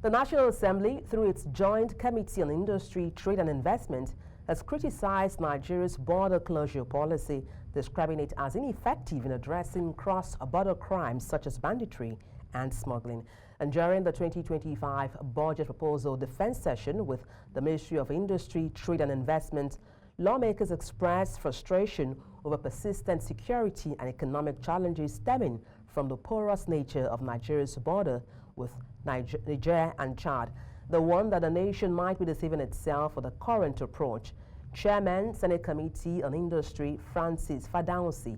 The National Assembly, through its Joint Committee on Industry, Trade and Investment, has criticized Nigeria's border closure policy, describing it as ineffective in addressing cross-border crimes such as banditry and smuggling. And during the 2025 budget proposal defense session with the Ministry of Industry, Trade and Investment, lawmakers expressed frustration over persistent security and economic challenges stemming from the porous nature of Nigeria's border with Niger and Chad, the one that the nation might be deceiving itself for the current approach. Chairman, Senate Committee on Industry, Francis Fadausi,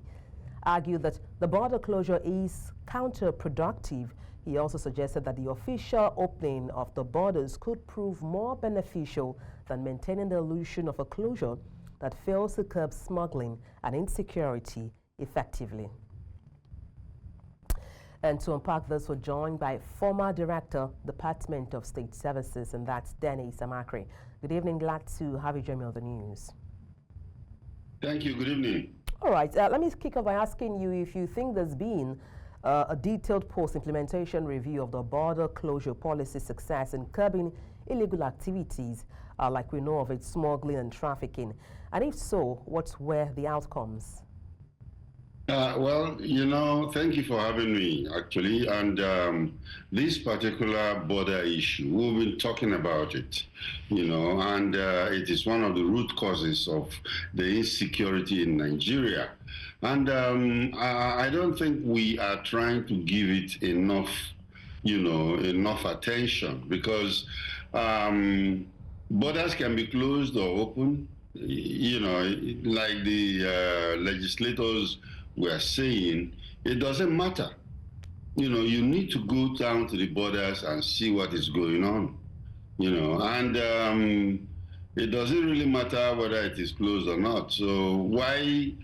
argued that the border closure is counterproductive. He also suggested that the official opening of the borders could prove more beneficial than maintaining the illusion of a closure that fails to curb smuggling and insecurity effectively. And to unpack this, we're joined by former Director, Department of State Services, and that's Dennis Amachree. Good evening, glad to have you join me on the news. Thank you, good evening. All right, let me kick off by asking you if you think there's been a detailed post-implementation review of the border closure policy success in curbing illegal activities, like we know of it, smuggling and trafficking. And if so, what were the outcomes? Well, thank you for having me, actually. And this particular border issue, we've been talking about it, and it is one of the root causes of the insecurity in Nigeria. And I don't think we are trying to give it enough, enough attention, because borders can be closed or open, like the legislators were saying. It doesn't matter. You need to go down to the borders and see what is going on, and it doesn't really matter whether it is closed or not. So why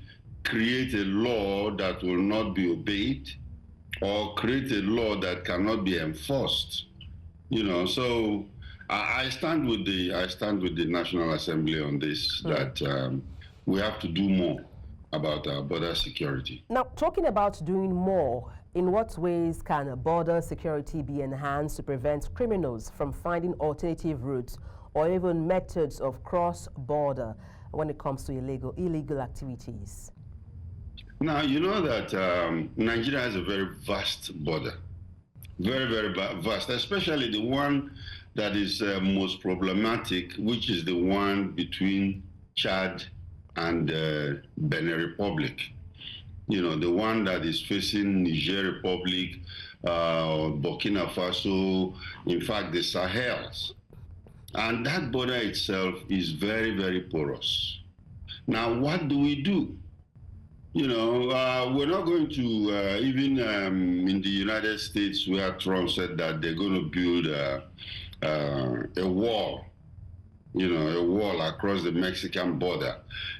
create a law that will not be obeyed, or create a law that cannot be enforced? So I stand with the National Assembly on this, that we have to do more about our border security. Now, talking about doing more, in what ways can border security be enhanced to prevent criminals from finding alternative routes or even methods of cross-border when it comes to illegal activities? Now, you know that Nigeria has a very vast border, very, very vast, especially the one that is most problematic, which is the one between Chad and Benin Republic. The one that is facing Niger Republic, Burkina Faso, in fact, the Sahels. And that border itself is very, very porous. Now, what do we do? We're not going to, even in the United States, where Trump said that they're going to build a wall, a wall across the Mexican border,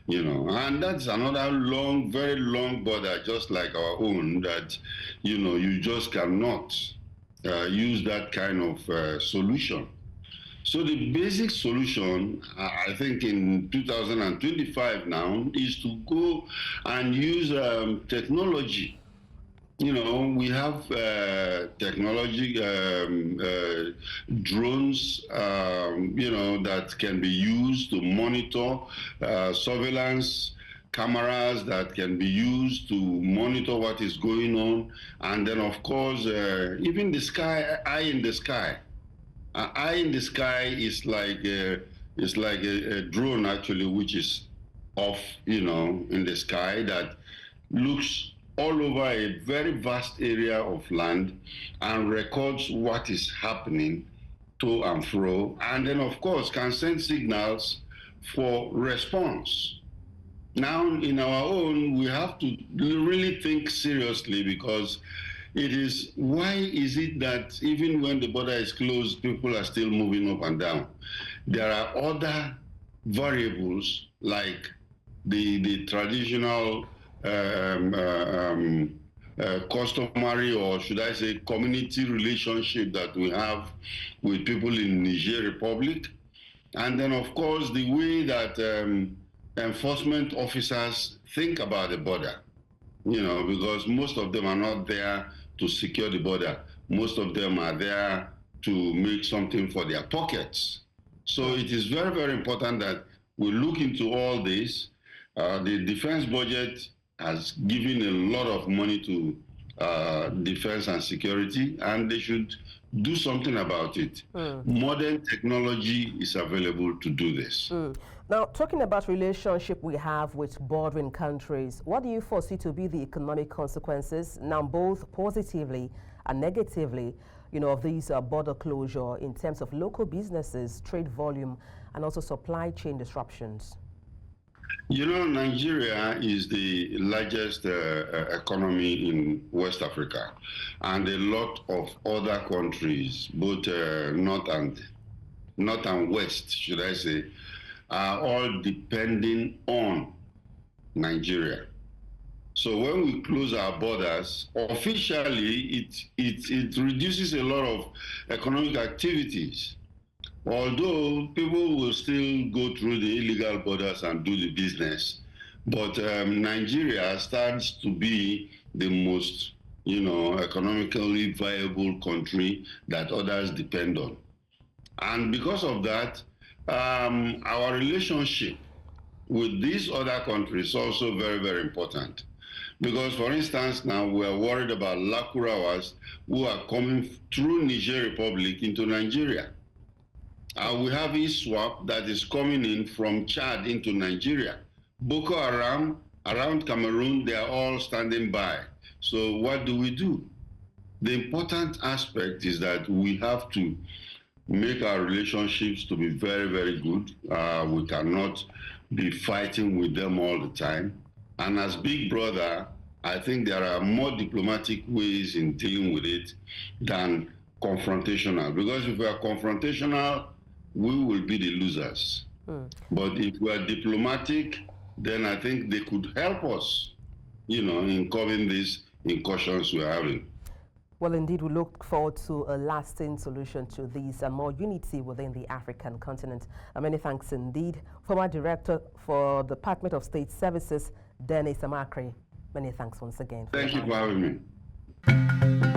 and that's another long, very long border, just like our own, that, you just cannot use that kind of solution. So the basic solution, I think in 2025 now, is to go and use technology. We have technology, drones, that can be used to monitor, surveillance cameras that can be used to monitor what is going on. And then, of course, even the sky, eye in the sky. Eye in the sky is like a drone, actually, which is off, in the sky, that looks all over a very vast area of land and records what is happening to and fro, and then, of course, can send signals for response. Now, in our own, we have to really think seriously, because why is it that even when the border is closed, people are still moving up and down? There are other variables, like the traditional customary, or should I say community relationship that we have with people in Niger Republic. And then, of course, the way that enforcement officers think about the border, because most of them are not there to secure the border. Most of them are there to make something for their pockets. So it is very, very important that we look into all this. The defense budget has given a lot of money to defense and security, and they should do something about it. Modern technology is available to do this. Now, talking about relationship we have with bordering countries, what do you foresee to be the economic consequences, now both positively and negatively, of these border closure in terms of local businesses, trade volume, and also supply chain disruptions? Nigeria is the largest economy in West Africa, and a lot of other countries, both north and west, should I say, are all depending on Nigeria. So when we close our borders, officially it reduces a lot of economic activities. Although people will still go through the illegal borders and do the business, but Nigeria starts to be the most, economically viable country that others depend on. And because of that, our relationship with these other countries is also very, very important. Because, for instance, now we are worried about Lakurawas who are coming through Niger Republic into Nigeria. We have ISWAP that is coming in from Chad into Nigeria. Boko Haram around Cameroon, they are all standing by. So what do? The important aspect is that we have to make our relationships to be very, very good. We cannot be fighting with them all the time. And as Big Brother, I think there are more diplomatic ways in dealing with it than confrontational. Because if we are confrontational, we will be the losers. But if we are diplomatic, then I think they could help us, in curbing these incursions we're having. Well, indeed, we look forward to a lasting solution to these and more unity within the African continent. Many thanks indeed. Former Director for the Department of State Services, Dennis Amachree. Many thanks once again. Thank you for having me.